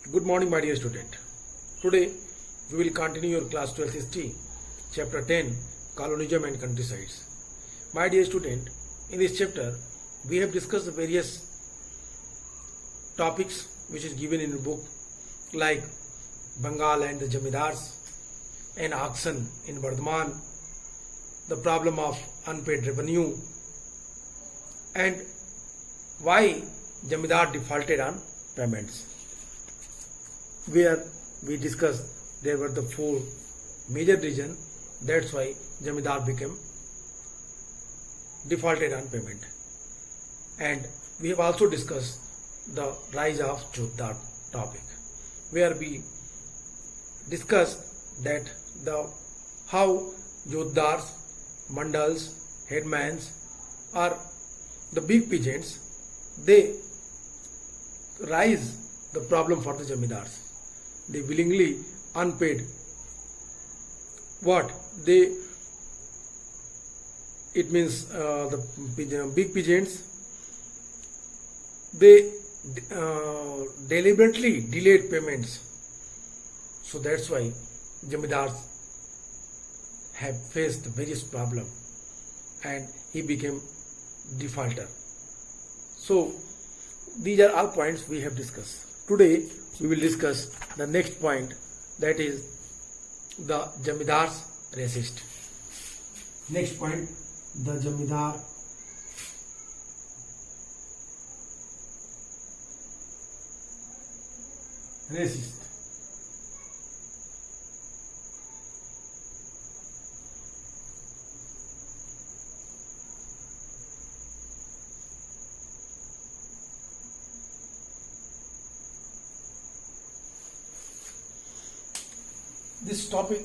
Good morning, my dear student. Today we will continue your class 12th history, chapter 10, colonialism and countrysides. My dear student, in this chapter we have discussed the various topics which is given in the book, like Bengal and the Jamidars, an auction in Bardhaman, the problem of unpaid revenue, and why Jamidar defaulted on payments. Where we discussed there were the four major reasons, that's why Jamidar became defaulted on payment. And we have also discussed the rise of Jotdar topic, where we discussed that how Jotdars, mandals, headmans are the big peasants, they rise the problem for the Jamidars. They willingly unpaid what they, it means the big peasants, they deliberately delayed payments. So that's why Jamidars have faced various problems and he became defaulter. So these are all points we have discussed. Today we will discuss the next point, that is the Jamidars racist. Next point, the Jamidar racist. This topic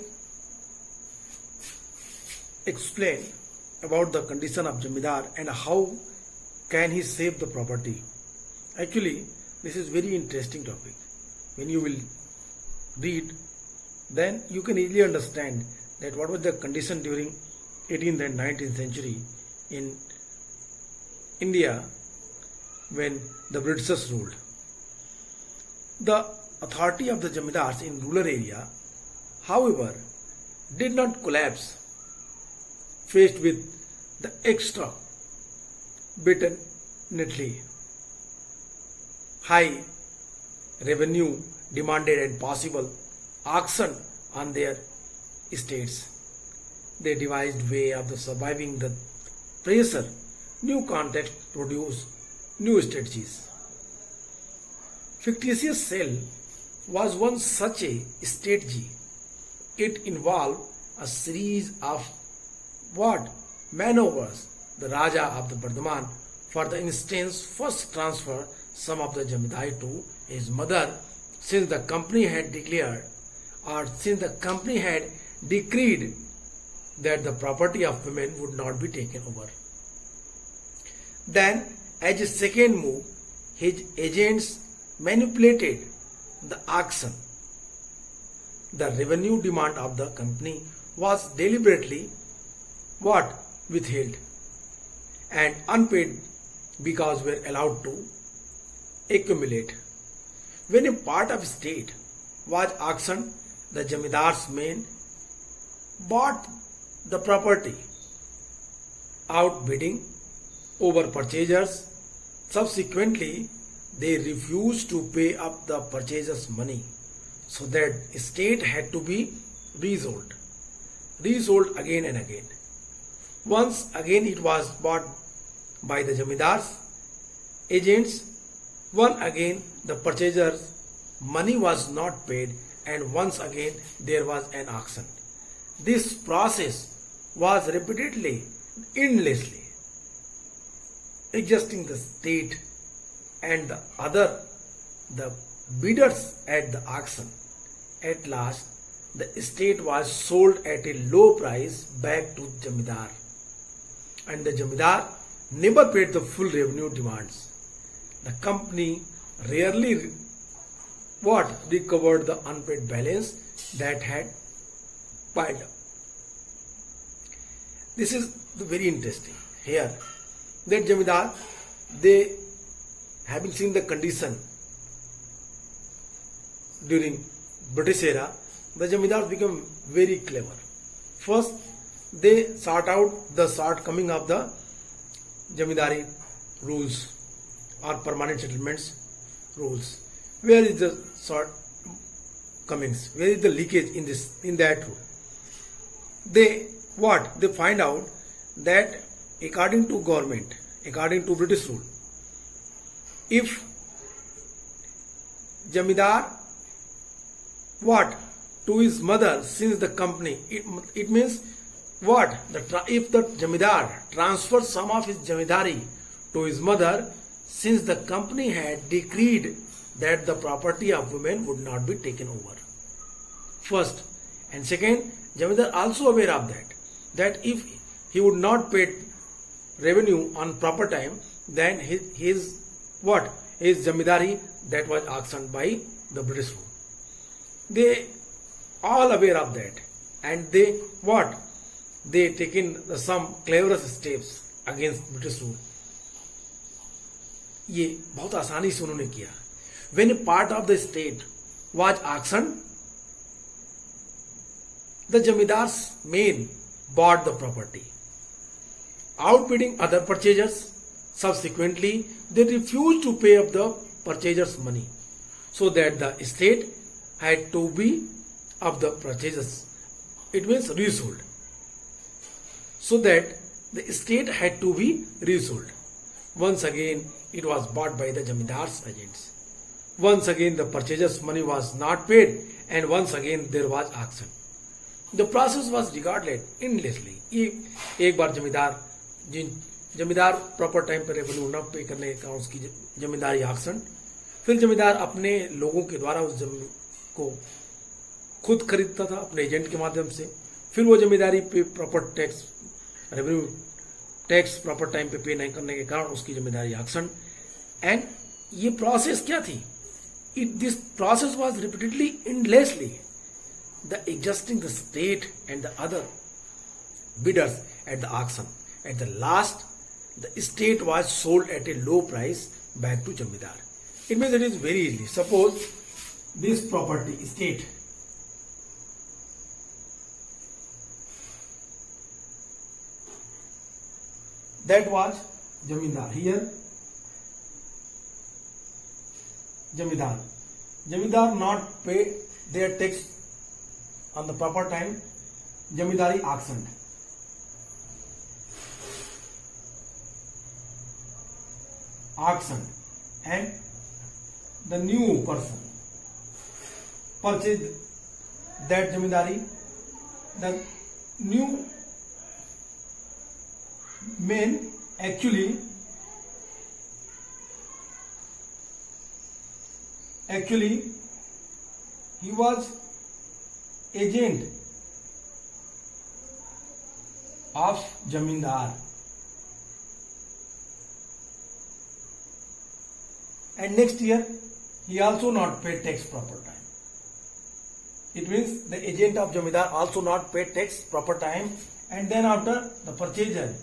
explain about the condition of Jamidar and how can he save the property. Actually, this is very interesting topic. When you will read, then you can easily understand that what was the condition during 18th and 19th century in India when the Britishers ruled. The authority of the Jamidars in rural area, however, did not collapse faced with the extra bitterly high revenue demanded and possible auction on their estates. They devised way of the surviving the pressure. New context produced new strategies. Fictitious sale was one such a strategy. It involved a series of maneuvers. The Raja of the Bardhaman, for the instance, first transferred some of the Jamidai to his mother, since the company had declared decreed that the property of women would not be taken over. Then, as a second move, his agents manipulated the auction. The revenue demand of the company was deliberately withheld, and unpaid because were allowed to accumulate. When a part of state was auctioned, the Jamidars men bought the property, outbidding over purchasers. Subsequently, they refused to pay up the purchasers' money, so that estate had to be resold again and again. Once again it was bought by the Jamidars agents. Once again the purchasers' money was not paid, and once again there was an auction. This process was repeatedly, endlessly, exhausting the state and the bidders at the auction. At last, the estate was sold at a low price back to Jamidar, and the Jamidar never paid the full revenue demands. The company rarely recovered the unpaid balance that had piled up. This is very interesting here, that Jamidar, they having seen the condition during British era, the Jamidars become very clever. First, they sort out the shortcoming of the Jamidari rules or permanent settlements rules. Where is the shortcomings? Where is the leakage in that rule? They find out that according to government, according to British rule, if Jamidar to his mother since the company, it means if the Jamidar transfers some of his Jamidari to his mother, since the company had decreed that the property of women would not be taken over. First. And second, Jamidar also aware of that if he would not pay revenue on proper time, then his Jamidari that was auctioned by the British rule. They all aware of that, and they taken some cleverest steps against British rule. ये बहुत आसानी से उन्होंने किया. When a part of the state was auctioned, the Jamidar's men bought the property, outbidding other purchasers. Subsequently, they refused to pay up the purchasers' money, so that the estate had to be of the purchasers. It means resold. So that the estate had to be resold. Once again, it was bought by the Jamidar's agents. Once again, the purchasers' money was not paid, and once again there was auction. The process was regarded endlessly. एक बार जमींदार proper time पर revenue न पे करने का उसकी जमींदारी auction, फिर जमींदार अपने लोगों के द्वारा उस जमीन को खुद खरीदता था अपने एजेंट के माध्यम से, फिर वो जमींदारी पे proper tax revenue tax proper time पे पे नहीं करने के कारण उसकी जमींदारी ऑक्शन. एंड ये प्रोसेस क्या थी? This process was repeatedly endlessly. The adjusting the state and the other bidders at the auction. At the last, the estate was sold at a low price back to Jamidar. It means it is very easy. Suppose this property estate that was Jamidar. Here Jamidar not pay their tax on the proper time. Jamidari auctioned. And the new person purchased that Jamidari. The new man actually he was agent of Jamindar, and next year he also not paid tax proper time. It means the agent of Jamindar also not paid tax proper time, and then after the purchaser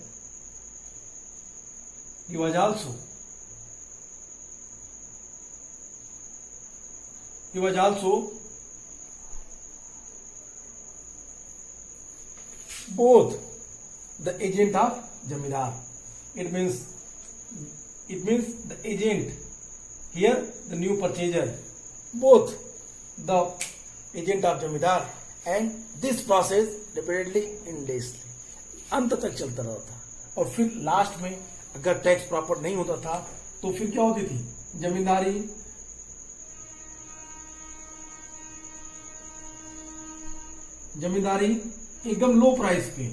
he was also both the agent of Jamidar. It means the agent here, the new purchaser, both the agent of Jamidar, and this process repeatedly endlessly अंत तक चलता रहता था. और फिर last में अगर tax proper नहीं होता था तो फिर क्या होती थी? जमींदारी एकदम लो प्राइस पे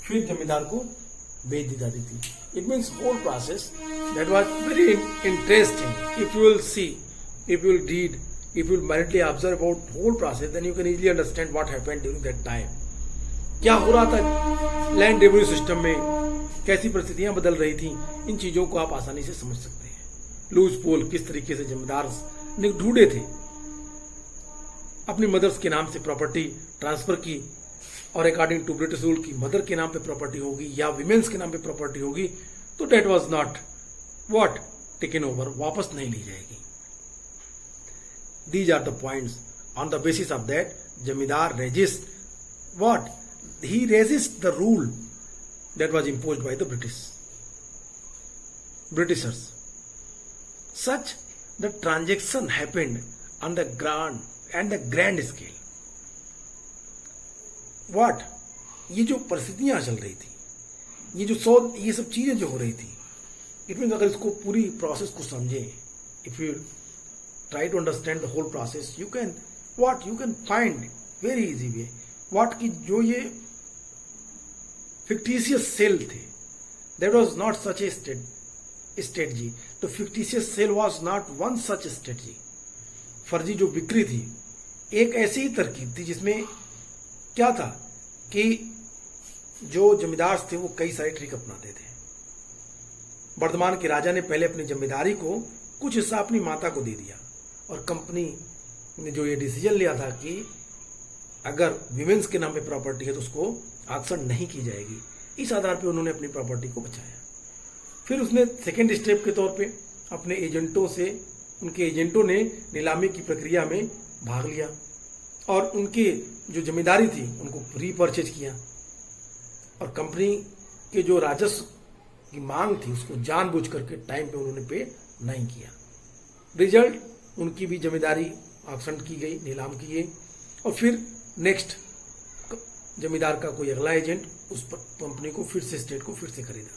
फिर जमींदार को बेच दी जाती थी. It means whole process that was very interesting. If you will see, if you will read, if you will merely observe about whole process, then you can easily understand what happened during that time. क्या हो रहा था land revenue system में, कैसी परिस्थितियां बदल रही थी, इन चीजों को आप आसानी से समझ सकते हैं. लूज पोल किस तरीके से जमींदार ने ढूंढे थे, अपनी मदर्स के नाम से प्रॉपर्टी ट्रांसफर की, और अकॉर्डिंग टू ब्रिटिश रूल की मदर के नाम पे प्रॉपर्टी होगी या विमेन्स के नाम पे प्रॉपर्टी होगी तो debt was not taken over, वापस नहीं ली जाएगी. These are the points On the basis of that, Jamidar resists what? He resists the rule that was imposed by the Britishers. Such the transaction happened on the grand scale. What? ये जो परिस्थितियां चल रही थी, ये सब चीजें जो हो रही थी, इट मीन अगर इसको पूरी प्रोसेस को समझें, if you try to understand the whole process, you can find very easy way what की जो ये फिक्टिशियस सेल थे, that was not such a strategy. The fictitious sale was not one such strategy. फर्जी जो बिक्री थी एक ऐसी ही तरकीब थी जिसमें क्या था कि जो जमींदार थे वो कई सारे ट्रिक अपनाते थे. वर्धमान के राजा ने पहले अपनी जमींदारी को कुछ हिस्सा अपनी माता को दे दिया और कंपनी ने जो ये डिसीजन लिया था कि अगर विमेंस के नाम पे प्रॉपर्टी है तो उसको ऑक्शन नहीं की जाएगी, इस आधार पे उन्होंने अपनी प्रॉपर्टी को बचाया. फिर उसने सेकेंड स्टेप के तौर पे अपने उनके एजेंटों ने नीलामी की प्रक्रिया में भाग लिया और उनकी जो जमींदारी थी उनको रीपरचेज किया और कंपनी के जो राजस्व की मांग थी उसको जानबूझ करके टाइम पे उन्होंने पे नहीं किया. रिजल्ट उनकी भी जमींदारी ऑक्शन की गई, नीलाम की गई और फिर नेक्स्ट जमींदार का कोई अगला एजेंट उस कंपनी को फिर से स्टेट को फिर से खरीदा.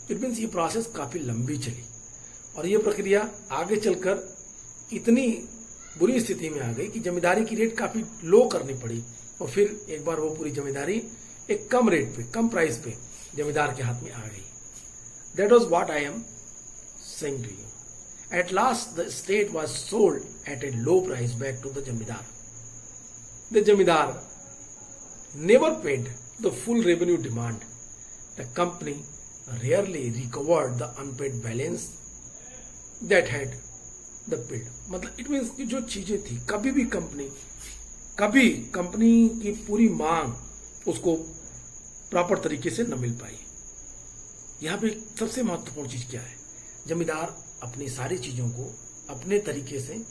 इट मीन्स ये प्रोसेस काफी लंबी चली और ये प्रक्रिया आगे चलकर इतनी बुरी स्थिति में आ गई कि जमींदारी की रेट काफी लो करनी पड़ी और फिर एक बार वो पूरी जमींदारी एक कम रेट पे, कम प्राइस पे जमींदार के हाथ में आ गई. That was what I am saying to you. At last the state was sold at a low price back to the zamindar. The zamindar never paid the full revenue demand. The company rarely recovered the unpaid balance that had the paid. मतलब it means कि जो चीजें थी कभी company की पूरी मांग उसको प्रॉपर तरीके से न मिल पाई. यहाँ पे सबसे महत्वपूर्ण चीज क्या है, जमींदार अपनी सारी चीजों को अपने तरीके से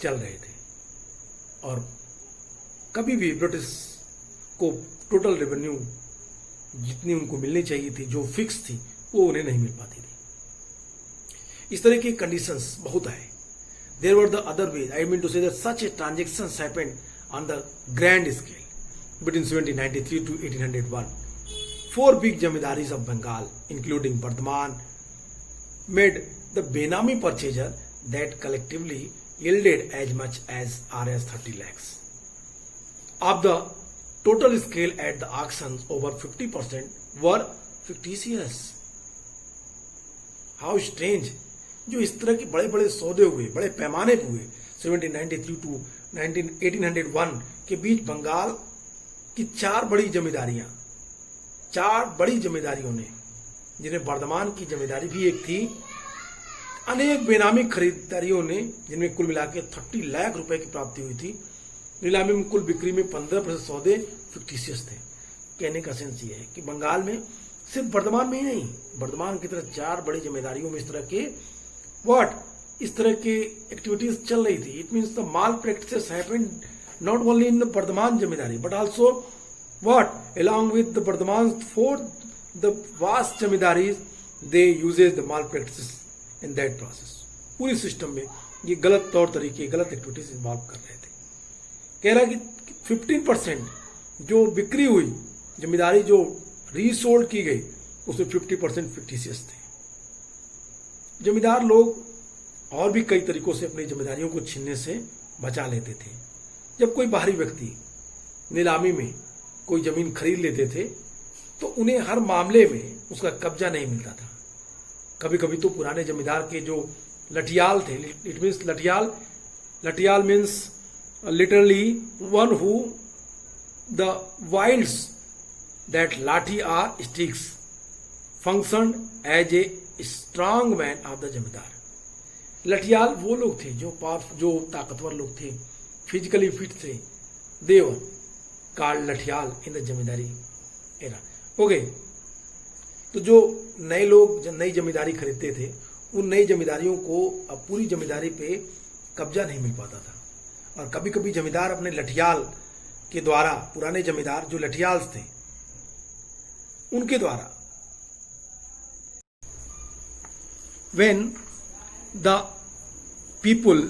चल रहे थे और कभी भी ब्रिटिश को टोटल रेवेन्यू जितनी उनको मिलनी चाहिए थी, जो फिक्स थी, वो उन्हें नहीं मिल पाती थी. इस तरह की कंडीशंस बहुत आए. There were the other way, I mean to say that such a transactions happened on the grand scale between 1793 to 1801. 4 big zamindaris of Bengal including Bardhaman made the Benami purchaser that collectively yielded as much as Rs 30 lakhs. Of the total scale at the auctions, over 50% were fictitious. How strange! जो इस तरह के बड़े बड़े सौदे हुए, बड़े पैमाने पे हुए 1793 to 1801 के बीच बंगाल की 4 बड़ी जमींदारियों ने, जिन्हें वर्धमान की जमींदारी भी एक थी, अनेक बेनामी खरीदारियों ने, जिनमें कुल मिला के 30 लाख रुपए की प्राप्ति हुई थी. नीलामी में कुल बिक्री में 15% सौदे फिक्टिशियस थे. कहने का सेंस ये है कि बंगाल में सिर्फ वर्धमान में ही नहीं, वर्धमान की तरह 4 बड़ी जिम्मेदारियों में इस तरह के एक्टिविटीज चल रही थी. It means the malpractices happened not only in the Bardhaman zamindari but also along with the Bardhaman for the vast zamindaris they uses the mal practices in that process. पूरी सिस्टम में ये गलत तौर तरीके, गलत एक्टिविटीज इन्वॉल्व कर रहे थे. कह रहा है कि 15% जो बिक्री हुई, जमींदारी जो रीसोल्ड की गई, उसमें 50% फिक्टिशियस थे. जमींदार लोग और भी कई तरीकों से अपनी जमींदारियों को छीनने से बचा लेते थे. जब कोई बाहरी व्यक्ति नीलामी में कोई जमीन खरीद लेते थे तो उन्हें हर मामले में उसका कब्जा नहीं मिलता था. कभी कभी तो पुराने जमींदार के जो लठियाल थे, it means lathial means literally one who the wields that lathi or sticks function as a strong man of the zamindar. लठियाल वो लोग थे जो ताकतवर लोग थे, फिजिकली फिट थे. They were called lathial in the zamindari era. Okay, तो जो नए लोग नई जमींदारी खरीदते थे, उन नई जमींदारियों को अब पूरी जमींदारी पे कब्जा नहीं मिल पाता था और कभी कभी जमींदार अपने लठियाल के द्वारा, पुराने जमींदार जो लठियाल थे उनके द्वारा, when the people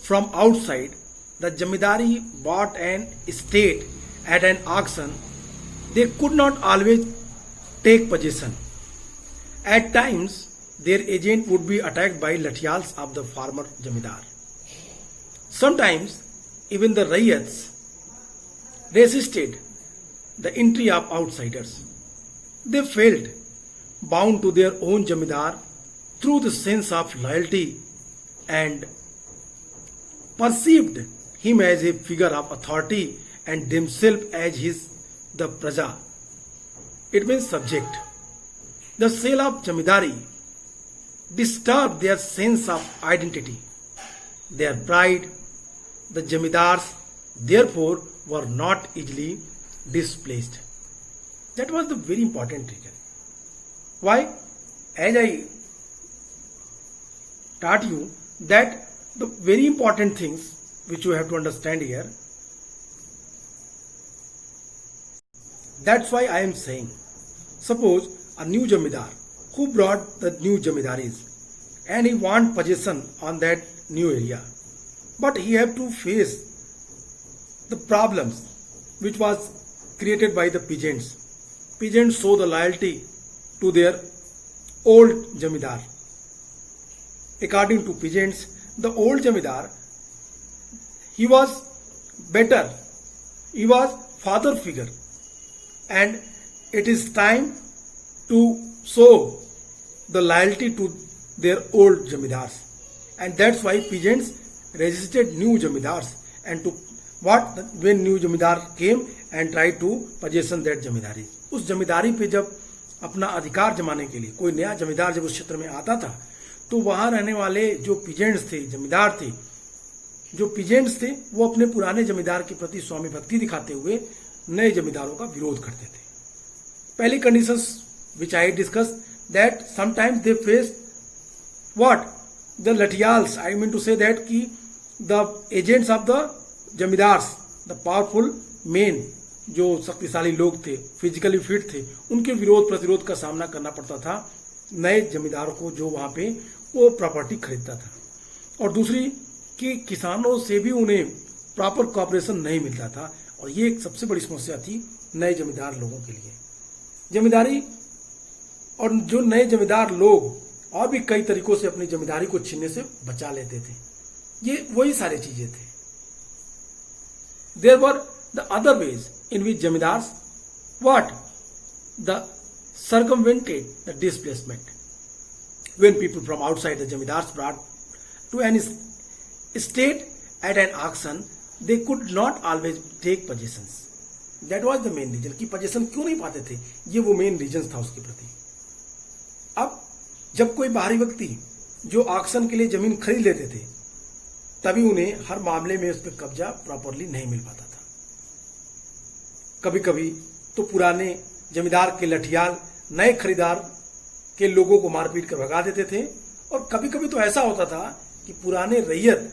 from outside the jamidari bought an estate at an auction, they could not always take possession. At times their agent would be attacked by lathials of the former jamidar. Sometimes even the rayats resisted the entry of outsiders. They felt bound to their own jamidar through the sense of loyalty and perceived him as a figure of authority and themselves as the praja. It means subject. The sale of jamidari disturbed their sense of identity, their pride. The jamidars therefore were not easily displaced. That was the very important reason. Why? As I taught you that the very important things which you have to understand here, that's why I am saying, suppose a new jamidar who brought the new jamidaris and he want possession on that new area, but he have to face the problems which was created by the peasants. Peasants show the loyalty to their old jamidar. According to peasants, the old jamidar, he was better, he was father figure, and it is time to show the loyalty to their old jamidars, and that's why peasants resisted new jamidars and to what, when new jamidar came and tried to possession that jamidari. उस जमींदारी पे जब अपना अधिकार जमाने के लिए कोई नया जमींदार जब उस क्षेत्र में आता था, तो वहां रहने वाले जो पीजेंट्स थे, जमींदार थे, जो पीजेंट्स थे, वो अपने पुराने जमींदार के प्रति स्वामी भक्ति दिखाते हुए नए जमींदारों का विरोध करते थे. पहली conditions which I discussed, that sometimes they face what, the latials, I mean to say that ki the agents of the zamindars, the powerful men, जो शक्तिशाली लोग थे, फिजिकली फिट थे, उनके विरोध प्रतिरोध का सामना करना पड़ता था नए जमींदारों को जो वहां पे वो प्रॉपर्टी खरीदता था. और दूसरी कि किसानों से भी उन्हें प्रॉपर कोऑपरेशन नहीं मिलता था, और ये एक सबसे बड़ी समस्या थी नए जमींदार लोगों के लिए. जमींदारी और जो नए जमींदार लोग और भी कई तरीकों से अपनी जमींदारी को छीनने से बचा लेते थे. ये वही सारी चीजें थे. There were the other ways in which jamidars what, the circumvented the displacement. When people from outside the jamidars brought to an estate at an auction, they could not always take possessions. That was the main reason कि possession क्यों नहीं पाते थे, ये वो main reason था उसके प्रति. अब जब कोई बाहरी व्यक्ति जो ऑक्शन के लिए जमीन खरीद लेते थे, तभी उन्हें हर मामले में उस पर कब्जा प्रॉपरली नहीं मिल पाता था. कभी कभी तो पुराने जमींदार के लठियाल नए खरीदार के लोगों को मारपीट कर भगा देते थे, और कभी कभी तो ऐसा होता था कि पुराने रैयत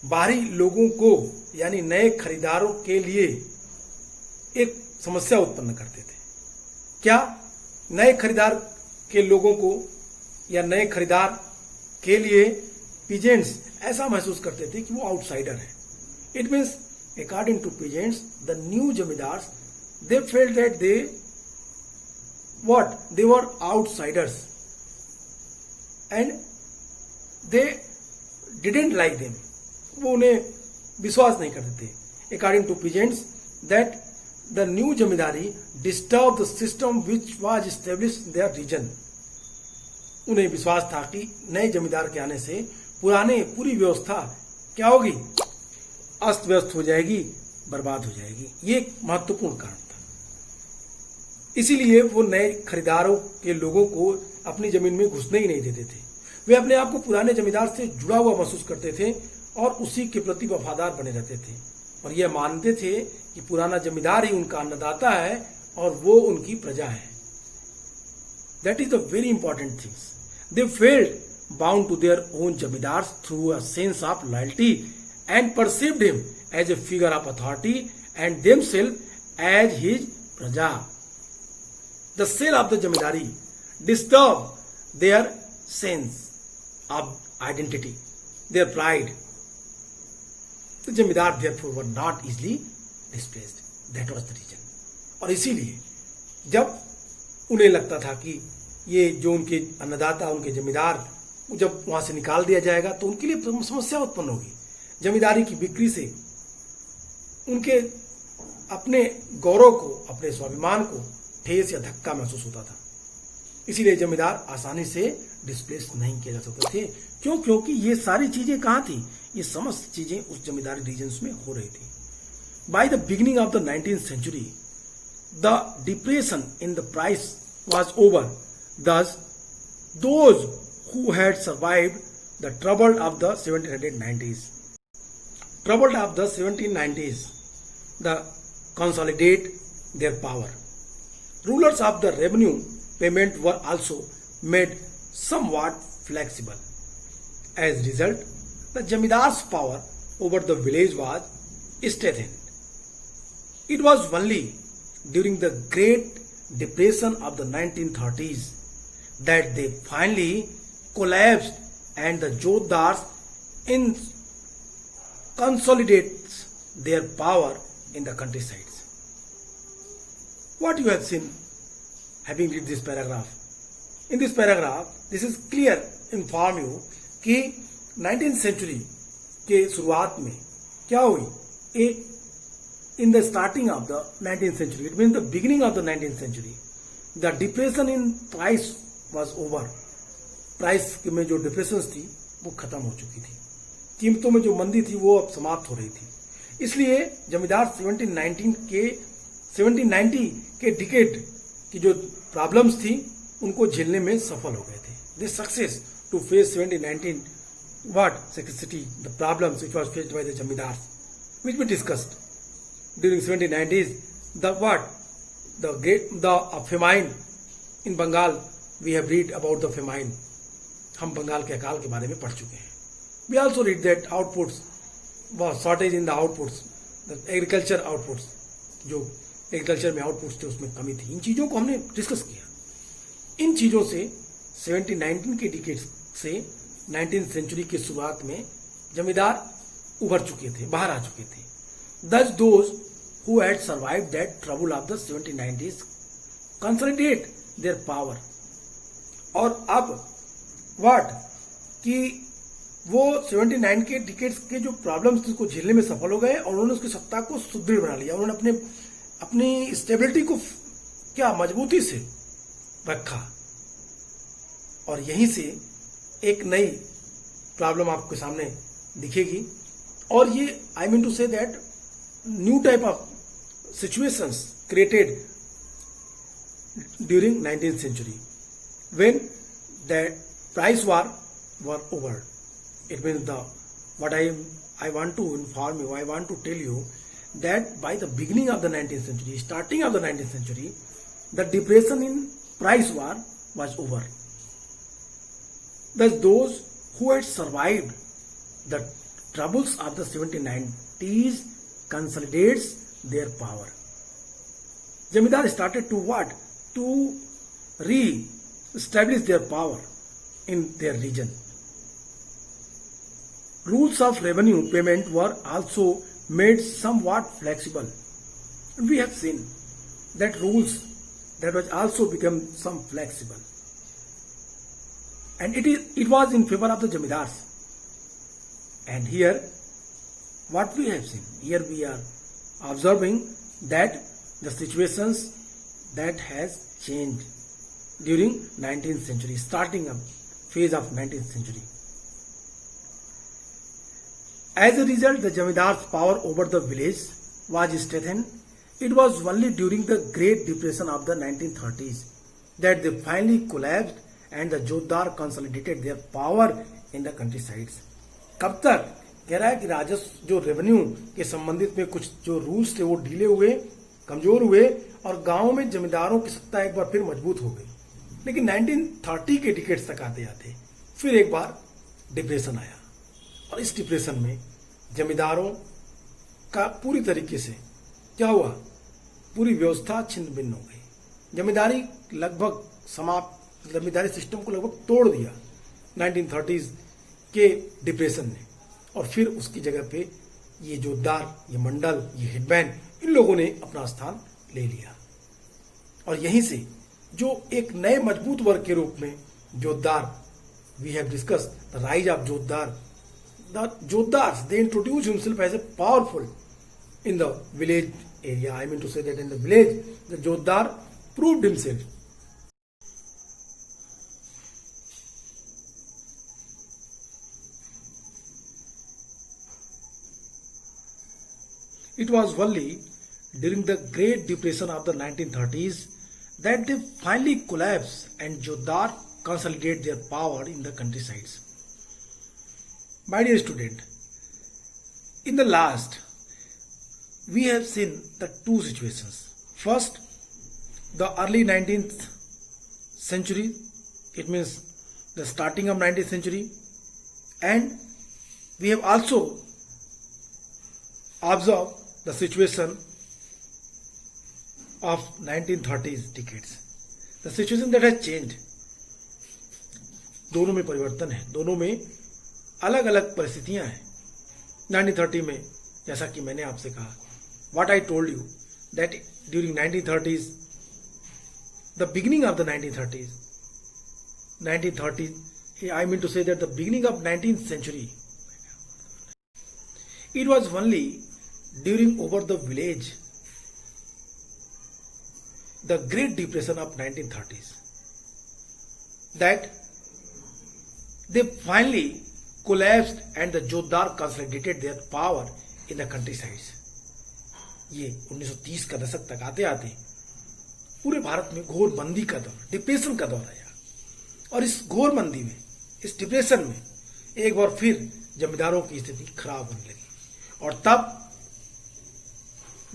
बाहरी लोगों को यानी नए खरीदारों के लिए एक समस्या उत्पन्न करते थे. क्या? नए खरीदार के लोगों को या नए खरीदार के लिए पीजेंट्स ऐसा महसूस करते थे कि वो आउटसाइडर है. It means according to peasants the new zamindars they felt that they were outsiders and they didn't like them. वो उन्हें विश्वास नहीं करते थे. According to peasants that the new zamindari disturb the system which was established in their region. उन्हें विश्वास था कि नए जमींदार के आने से पूरी व्यवस्था क्या होगी, अस्त व्यस्त हो जाएगी, बर्बाद हो जाएगी. ये एक महत्वपूर्ण कारण था. इसीलिए वो नए खरीदारों के लोगों को अपनी जमीन में घुसने ही नहीं देते थे. वे अपने आप को पुराने जमींदार से जुड़ा हुआ महसूस करते थे और उसी के प्रति वफादार बने रहते थे, और यह मानते थे कि पुराना जमींदार ही उनका अन्नदाता है और वो उनकी प्रजा है. That is the very important things. They felt bound to their own jamidars through a sense of loyalty and perceived him as a figure of authority and themselves as his praja. The sale of the jamidari disturbed their sense of identity, their pride. The जमींदार therefore were not easily displaced. That was the reason. और इसीलिए जब उन्हें लगता था कि ये जो उनके अन्नदाता, उनके जमींदार जब वहां से निकाल दिया जाएगा तो उनके लिए समस्या उत्पन्न होगी। जमींदारी की बिक्री से उनके अपने गौरव को, अपने स्वाभिमान को ठेस या धक्का महसूस होता था। इसीलिए जमींदार आसानी से डिस्प्लेस नहीं किए जा सकते थे। क्यों? क्योंकि ये सारी चीजें कहां थी? ये समस्त चीजें उस जमींदारी रीजन्स में हो रही थी। By the beginning of the 19th century, the depression in the price was over. Thus, those who had survived the trouble of the 1790s, the consolidate their power. Rulers of the revenue payment were also made somewhat flexible. As a result, the Jamidar's power over the village was strengthened. It was only during the Great Depression of the 1930s that they finally collapsed and the Jotdars in consolidates their power in the countrysides. What you have seen having read this paragraph? In this paragraph, this is clear inform you कि 19th century के शुरुआत में क्या हुई? एक in the starting of the 19th century, it means the beginning of the 19th century, the depression in price was over. Price में जो depressions थी वो खत्म हो चुकी थी, कीमतों में जो मंदी थी वो अब समाप्त हो रही थी। इसलिए जमींदार 1790 के डिकेड की जो प्रॉब्लम्स थी उनको झेलने में सफल हो गए थे। This success to face 1719 what scarcity, the problems which was faced by the zamindars, which we discussed during 1790s, the famine in Bengal. We have read about the famine. हम बंगाल के अकाल के बारे में पढ़ चुके हैं। We also read that outputs was shortage in the outputs, the agriculture outputs, जो एग्रीकल्चर में आउटपुट्स थे उसमें कमी थी। इन चीजों को हमने डिस्कस किया। इन चीजों से 1719 के डिकेड से 19th सेंचुरी की शुरुआत में जमींदार उभर चुके थे, बाहर आ चुके थे। Thus those who had survived that trouble of the 1790s consolidate their power. और अब व्हाट कि वो 79 के डिकेड्स के जो प्रॉब्लम्स को झेलने में सफल हो गए और उन्होंने उसकी सत्ता को सुदृढ़ बना लिया। उन्होंने अपनी स्टेबिलिटी को क्या मजबूती से रखा और यहीं से एक नई प्रॉब्लम आपके सामने दिखेगी। और ये I mean to say that new type of situations created during 19th century when the price war were over. It means what I want to inform you, I want to tell you that by the beginning of the 19th century, starting of the 19th century, the depression in price war was over. Thus those who had survived the troubles of the 1790s consolidates their power. Zamindar started to what? To re-establish their power in their region. Rules of revenue payment were also made somewhat flexible. We have seen that rules that was also become some flexible. And it was in favor of the Jamindars. And here, what we have seen, here we are observing that the situations that has changed during 19th century, starting up phase of 19th century. As a result, the Jamidar's power over the village was strengthened. It was only during the Great Depression of the 1930s that they finally collapsed and the Jotdar consolidated their power in the countrysides. कब तक? कह रहा है कि राजस्व जो revenue के संबंधित में कुछ जो रूल्स थे वो ढीले हुए, कमजोर हुए और गांवों में जमींदारों की सत्ता एक बार फिर मजबूत हो गई। लेकिन 1930 के डिकेड्स तक आते आते फिर एक बार डिप्रेशन आया और इस डिप्रेशन में जमींदारों का पूरी तरीके से क्या हुआ, पूरी व्यवस्था छिन्न भिन्न हो गई। जमींदारी लगभग समाप्त, जमींदारी सिस्टम को लगभग तोड़ दिया 1930s के डिप्रेशन ने, और फिर उसकी जगह पे ये जोतदार, ये मंडल, ये हिटमैन, इन लोगों ने अपना स्थान ले लिया। और यहीं से जो एक नए मजबूत वर्ग के रूप में जोतदार, we have discuss the rise of jotedar, the jotedars they introduce himself as a powerful in the village area. I mean to say that in the village, the Jotdar proved himself. It was only during the Great Depression of the 1930s that they finally collapsed and Jotdar consolidated their power in the countrysides. My dear student, in the last, we have seen the two situations. First, the early 19th century, it means the starting of 19th century, and we have also observed the situation of 1930s decades. The situation that has changed. दोनों में परिवर्तन है, दोनों में अलग अलग परिस्थितियां हैं। 1930 में जैसा कि मैंने आपसे कहा, what I told you, that during 1930s, the beginning of the 1930s, I mean to say that the beginning of 19th century, it was only during over the village, the Great Depression of 1930s, that they finally collapsed and the Jotdar consolidated their power in the countrysides. ये 1930 का दशक तक आते आते पूरे भारत में घोर मंदी का दौर, डिप्रेशन का दौर आया, और इस घोर मंदी में, इस डिप्रेशन में एक बार फिर जमींदारों की स्थिति खराब होने लगी। और तब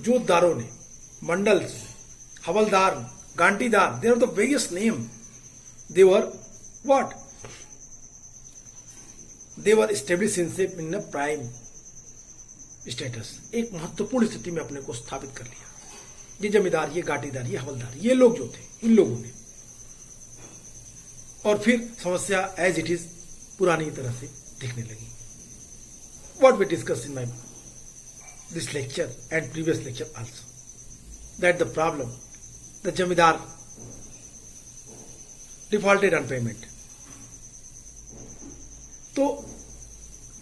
जोतदारों ने, Mandal, Havaldar, Gantidar, there are the various name, they were what, they were established in a prime status, एक महत्वपूर्ण स्थिति में अपने को स्थापित कर लिया। ये जमींदार, ये गाटीदार, ये हवलदार, ये लोग जो थे, इन लोगों ने, और फिर समस्या एज इट इज पुरानी तरह से दिखने लगी। What we discuss in my this lecture and previous lecture also, that the problem, the zamindar defaulted on payment. तो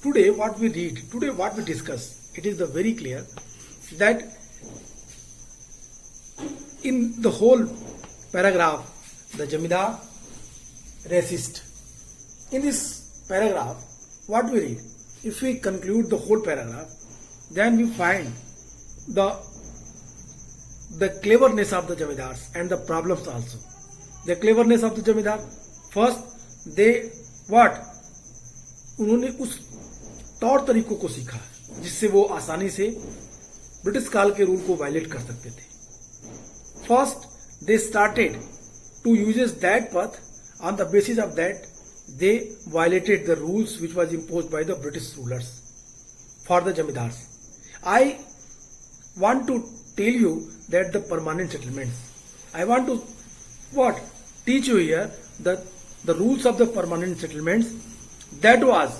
today what we read, today what we discuss, it is the very clear that in the whole paragraph, the Jamidar resist. In this paragraph, what we read, if we conclude the whole paragraph, then we find the cleverness of the Jamidars and the problems also. The cleverness of the Jamidar, first they what, उन्होंने उस तौर तरीकों को सीखा जिससे वो आसानी से ब्रिटिश काल के रूल को वायलेट कर सकते थे। First they started to uses that path, on the basis of that they violated the rules which was imposed by the British rulers for the zamindars. I want to tell you that the permanent settlements, I want to what teach you here the rules of the permanent settlements, that was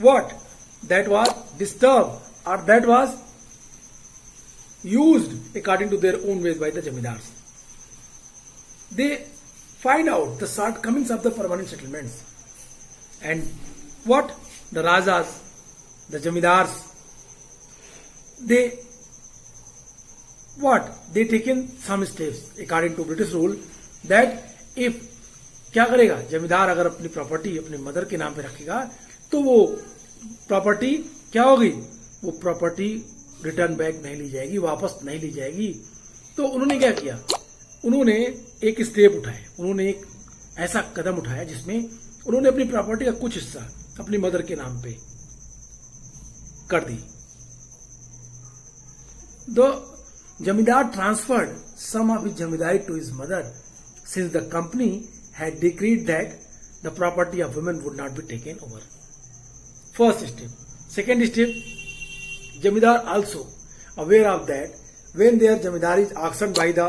what, that was disturbed or that was used according to their own ways by the jamindars. They find out the shortcomings of the permanent settlements, and what the rajas, the jamindars, they what, they taken some steps according to British rule that if, क्या करेगा जमींदार, अगर अपनी property अपने mother के नाम पे रखेगा तो वो प्रॉपर्टी क्या होगी, वो प्रॉपर्टी रिटर्न बैक नहीं ली जाएगी, वापस नहीं ली जाएगी। तो उन्होंने क्या किया, उन्होंने एक स्टेप उठाए, उन्होंने एक ऐसा कदम उठाया जिसमें उन्होंने अपनी प्रॉपर्टी का कुछ हिस्सा अपनी मदर के नाम पे कर दी। The zamindar transferred some of his zamindari to his mother since the company had decreed that the property of women would not be taken over. First step. Second step, Jamidar also aware of that when their Jamidar is auctioned by the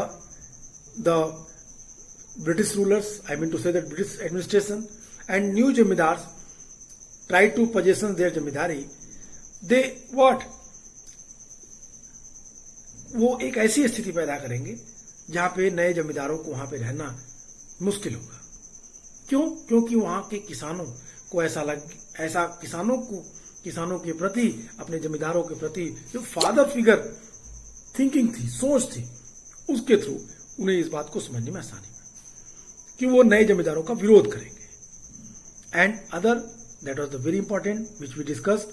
British rulers, I mean to say that British administration, and new Jamidars try to possession their Jamidari, they what? वो एक ऐसी स्थिति पैदा करेंगे जहां पे नए जमींदारों को वहां पे रहना मुश्किल होगा। क्यों? क्योंकि वहां के किसानों को ऐसा किसानों के प्रति, अपने जमींदारों के प्रति जो फादर फिगर थिंकिंग थी, सोच थी, उसके थ्रू उन्हें इस बात को समझने में आसानी हुई कि वो नए जमींदारों का विरोध करेंगे। And other, that was the very important which we discussed,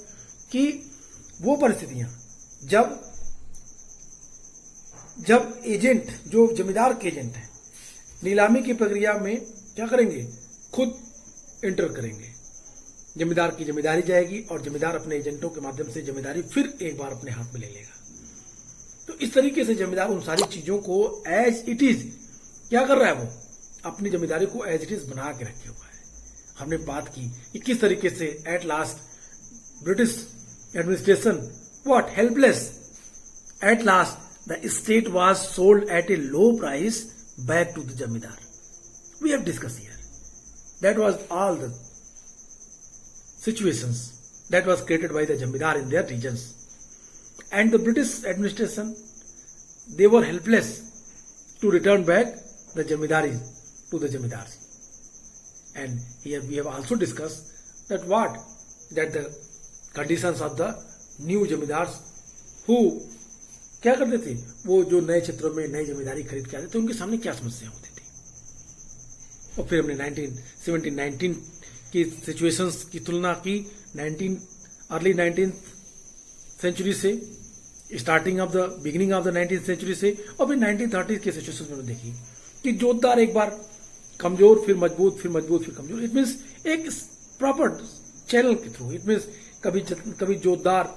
कि वो परिस्थितियां जब एजेंट, जो जमींदार के एजेंट हैं, नीलामी की प्रक्रिया में क्या करेंगे, खुद एंटर करेंगे, जमींदार की जमींदारी जाएगी और जमींदार अपने एजेंटों के माध्यम से जमींदारी फिर एक बार अपने हाथ में ले लेगा। तो इस तरीके से जमींदार उन सारी चीजों को एज इट इज क्या कर रहा है, वो अपनी जमींदारी को एज इट इज बना के रखे हुआ है। हमने बात की कि किस तरीके से at last British administration what helpless, at last the estate was sold at a low price back to the Jamidar. We have discussed here. That was all the situations that was created by the Jamidar in their regions. And the British administration, they were helpless to return back the Jamidaris to the Jamidars. And here we have also discussed that the conditions of the new Jamidars who क्या करते थे, वो जो नए क्षेत्रों में नई जमींदारी खरीद के आते थे, उनके सामने क्या समस्या होती थी। और फिर हमने 1919 की सिचुएशंस की तुलना की अर्ली 19th सेंचुरी से, starting of the beginning of the 19th century से, और फिर 1930 की सिचुएशन में देखी कि जोतदार एक बार कमजोर, फिर मजबूत, फिर मजबूत, फिर कमजोर। इट मीन्स एक प्रॉपर चैनल के थ्रू, इट मीन्स कभी जोतदार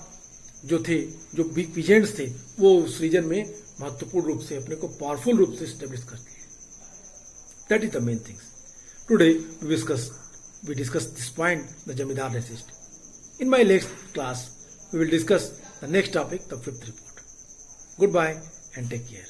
जो थे, जो बिग पीजेंट्स थे, वो उस रीजन में महत्वपूर्ण रूप से अपने को पावरफुल रूप से स्टेब्लिश करते हैं। That is the main things. Today we discuss this point, the zamindar resist. In my next class we will discuss the next topic, the 5th report. Goodbye and take care.